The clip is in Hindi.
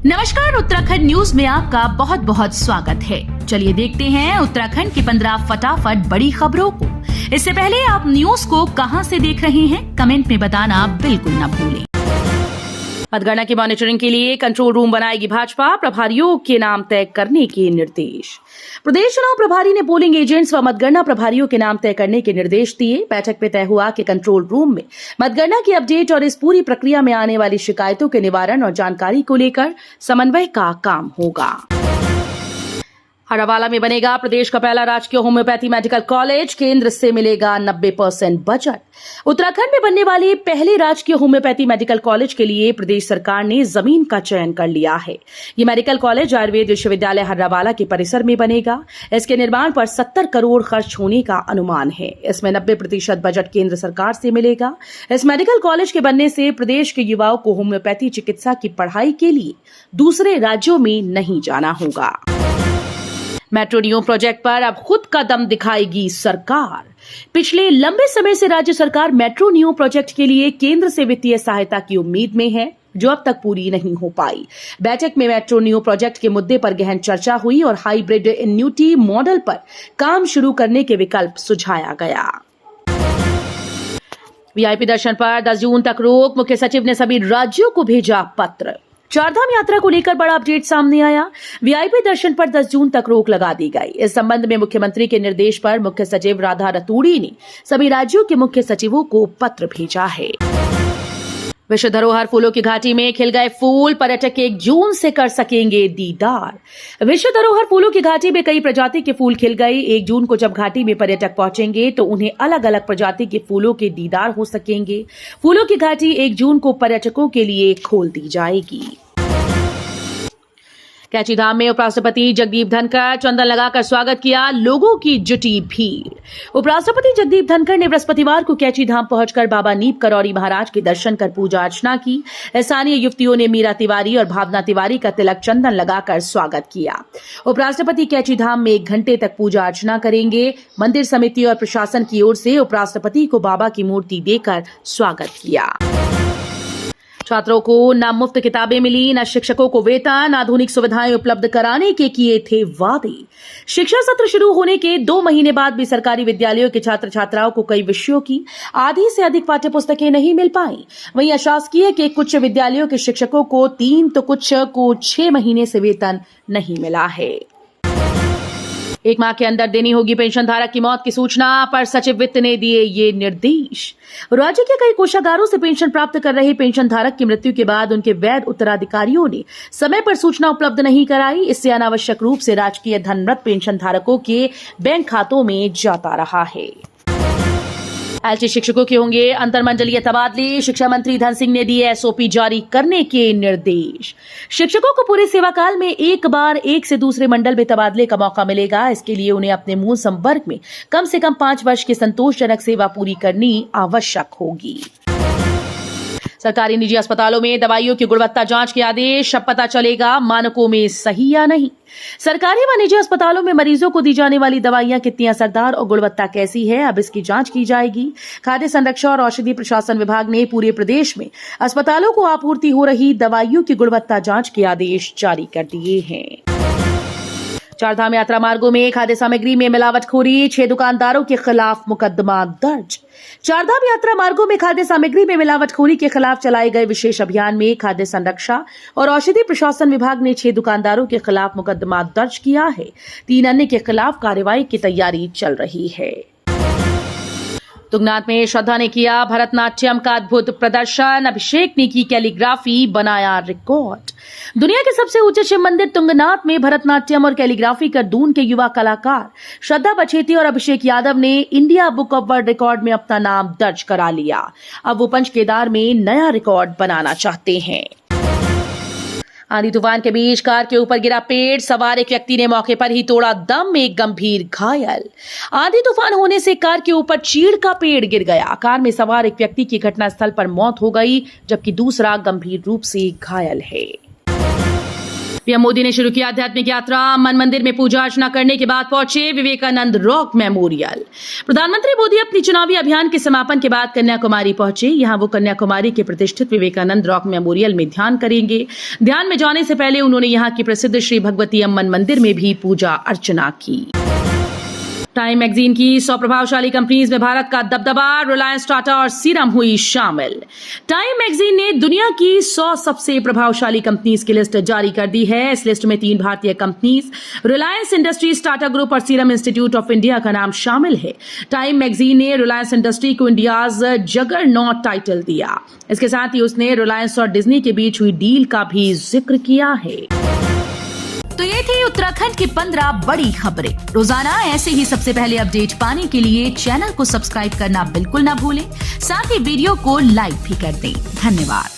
नमस्कार, उत्तराखंड न्यूज में आपका बहुत बहुत स्वागत है। चलिए देखते हैं उत्तराखंड की 15 फटाफट बड़ी खबरों को। इससे पहले आप न्यूज को कहां से देख रहे हैं, कमेंट में बताना बिल्कुल न भूलें। मतगणना की मॉनिटरिंग के लिए कंट्रोल रूम बनाएगी भाजपा, प्रभारियों के नाम तय करने के निर्देश। प्रदेश चुनाव प्रभारी ने पोलिंग एजेंट्स व मतगणना प्रभारियों के नाम तय करने के निर्देश दिए। बैठक में तय हुआ कि कंट्रोल रूम में मतगणना की अपडेट और इस पूरी प्रक्रिया में आने वाली शिकायतों के निवारण और जानकारी को लेकर समन्वय का काम होगा। हर्रावाला में बनेगा प्रदेश का पहला राजकीय होम्योपैथी मेडिकल कॉलेज, केंद्र से मिलेगा 90% बजट। उत्तराखंड में बनने वाले पहले राजकीय होम्योपैथी मेडिकल कॉलेज के लिए प्रदेश सरकार ने जमीन का चयन कर लिया है। ये मेडिकल कॉलेज आयुर्वेद विश्वविद्यालय हर्रावाला के परिसर में बनेगा। इसके निर्माण पर 70 करोड़ खर्च होने का अनुमान है। इसमें 90% बजट केंद्र सरकार से मिलेगा। इस मेडिकल कॉलेज के बनने से प्रदेश के युवाओं को होम्योपैथी चिकित्सा की पढ़ाई के लिए दूसरे राज्यों में नहीं जाना होगा। मेट्रो नियो प्रोजेक्ट पर अब खुद का दम दिखाएगी सरकार। पिछले लंबे समय से राज्य सरकार मेट्रो नियो प्रोजेक्ट के लिए केंद्र से वित्तीय सहायता की उम्मीद में है, जो अब तक पूरी नहीं हो पाई। बैठक में मेट्रो नियो प्रोजेक्ट के मुद्दे पर गहन चर्चा हुई और हाइब्रिड एन्युटी मॉडल पर काम शुरू करने के विकल्प सुझाया गया। वीआईपी दर्शन पर 10 जून तक रोक, मुख्य सचिव ने सभी राज्यों को भेजा पत्र। चारधाम यात्रा को लेकर बड़ा अपडेट सामने आया। वीआईपी दर्शन पर 10 जून तक रोक लगा दी गई। इस संबंध में मुख्यमंत्री के निर्देश पर मुख्य सचिव राधा रतूड़ी ने सभी राज्यों के मुख्य सचिवों को पत्र भेजा है। विश्व धरोहर फूलों की घाटी में खिल गए फूल, पर्यटक 1 जून से कर सकेंगे दीदार। विश्व धरोहर फूलों की घाटी में कई प्रजाति के फूल खिल गए। 1 जून को जब घाटी में पर्यटक पहुंचेंगे तो उन्हें अलग अलग प्रजाति के फूलों के दीदार हो सकेंगे। फूलों की घाटी 1 जून को पर्यटकों के लिए खोल दी जाएगी। कैची धाम में उपराष्ट्रपति जगदीप धनखड़ चंदन लगाकर स्वागत किया, लोगों की जुटी भीड़। उपराष्ट्रपति जगदीप धनखड़ ने बृहस्पतिवार को कैची धाम पहुंचकर बाबा नीप करौरी महाराज के दर्शन कर पूजा अर्चना की। स्थानीय युवतियों ने मीरा तिवारी और भावना तिवारी का तिलक चंदन लगाकर स्वागत किया। उपराष्ट्रपति कैची धाम में 1 घंटे तक पूजा अर्चना करेंगे। मंदिर समिति और प्रशासन की ओर से उपराष्ट्रपति को बाबा की मूर्ति देकर स्वागत किया। छात्रों को न मुफ्त किताबें मिली, न शिक्षकों को वेतन, आधुनिक सुविधाएं उपलब्ध कराने के किए थे वादे। शिक्षा सत्र शुरू होने के 2 महीने बाद भी सरकारी विद्यालयों के छात्र छात्राओं को कई विषयों की आधी से अधिक पाठ्य पुस्तकें नहीं मिल पाई। वहीं अशासकीय के कुछ विद्यालयों के शिक्षकों को 3 तो कुछ को 6 महीने से वेतन नहीं मिला है। 1 माह के अंदर देनी होगी पेंशन धारक की मौत की सूचना पर सचिव वित्त ने दिए ये निर्देश। राज्य के कई कोषागारों से पेंशन प्राप्त कर रहे पेंशन धारक की मृत्यु के बाद उनके वैध उत्तराधिकारियों ने समय पर सूचना उपलब्ध नहीं कराई। इससे अनावश्यक रूप से राजकीय धन मृत पेंशन धारकों के बैंक खातों में जाता रहा है। एलटी शिक्षकों के होंगे अंतरमंडलीय तबादले, शिक्षा मंत्री धन सिंह ने दिए एसओपी जारी करने के निर्देश। शिक्षकों को पूरे सेवाकाल में एक बार एक से दूसरे मंडल में तबादले का मौका मिलेगा। इसके लिए उन्हें अपने मूल संवर्ग में कम से कम 5 वर्ष की संतोषजनक सेवा पूरी करनी आवश्यक होगी। सरकारी निजी अस्पतालों में दवाइयों की गुणवत्ता जांच के आदेश, अब पता चलेगा मानकों में सही या नहीं। सरकारी व निजी अस्पतालों में मरीजों को दी जाने वाली दवाइयां कितनी असरदार और गुणवत्ता कैसी है, अब इसकी जांच की जाएगी। खाद्य संरक्षण और औषधि प्रशासन विभाग ने पूरे प्रदेश में अस्पतालों को आपूर्ति हो रही दवाइयों की गुणवत्ता जांच के आदेश जारी कर दिए हैं। चारधाम यात्रा मार्गों में खाद्य सामग्री में मिलावटखोरी, 6 दुकानदारों के खिलाफ मुकदमा दर्ज। चारधाम यात्रा मार्गों में खाद्य सामग्री में मिलावटखोरी के खिलाफ चलाए गए विशेष अभियान में खाद्य संरक्षण और औषधि प्रशासन विभाग ने 6 दुकानदारों के खिलाफ मुकदमा दर्ज किया है। 3 अन्य के खिलाफ कार्रवाई की तैयारी चल रही है। तुंगनाथ में श्रद्धा ने किया भरतनाट्यम का अद्भुत प्रदर्शन, अभिषेक ने की कैलीग्राफी, बनाया रिकॉर्ड। दुनिया के सबसे ऊंचे शिव मंदिर तुंगनाथ में भरतनाट्यम और कैलीग्राफी कर दून के युवा कलाकार श्रद्धा बछेती और अभिषेक यादव ने India book of world record में अपना नाम दर्ज करा लिया। अब वो पंच केदार में नया रिकॉर्ड बनाना चाहते हैं। आंधी तूफान के बीच कार के ऊपर गिरा पेड़, सवार एक व्यक्ति ने मौके पर ही तोड़ा दम, एक गंभीर घायल। आंधी तूफान होने से कार के ऊपर चीड़ का पेड़ गिर गया। कार में सवार एक व्यक्ति की घटनास्थल पर मौत हो गई, जबकि दूसरा गंभीर रूप से घायल है। पीएम मोदी ने शुरू किया आध्यात्मिक यात्रा। मन मंदिर में पूजा अर्चना करने के बाद पहुंचे विवेकानंद रॉक मेमोरियल। प्रधानमंत्री मोदी अपनी चुनावी अभियान के समापन के बाद कन्याकुमारी पहुंचे। यहां वो कन्याकुमारी के प्रतिष्ठित विवेकानंद रॉक मेमोरियल में ध्यान करेंगे। ध्यान में जाने से पहले उन्होंने यहां की प्रसिद्ध श्री भगवती अम्मन मंदिर में भी पूजा अर्चना की। टाइम मैगजीन की 100 प्रभावशाली कंपनीज में भारत का दबदबा, रिलायंस, टाटा और सीरम हुई शामिल। टाइम मैगजीन ने दुनिया की 100 सबसे प्रभावशाली कंपनीज की लिस्ट जारी कर दी है। इस लिस्ट में 3 भारतीय companies Reliance industries, Tata group और सीरम इंस्टीट्यूट ऑफ इंडिया का नाम शामिल है। टाइम मैगजीन ने रिलायंस इंडस्ट्री को इंडियाज जगरनॉट टाइटल दिया। इसके साथ ही उसने रिलायंस और डिज्नी के बीच हुई डील का भी जिक्र किया है। तो ये थी उत्तराखंड की 15 बड़ी खबरें। रोजाना ऐसे ही सबसे पहले अपडेट पाने के लिए चैनल को सब्सक्राइब करना बिल्कुल ना भूलें। साथ ही वीडियो को लाइक भी कर दें। धन्यवाद।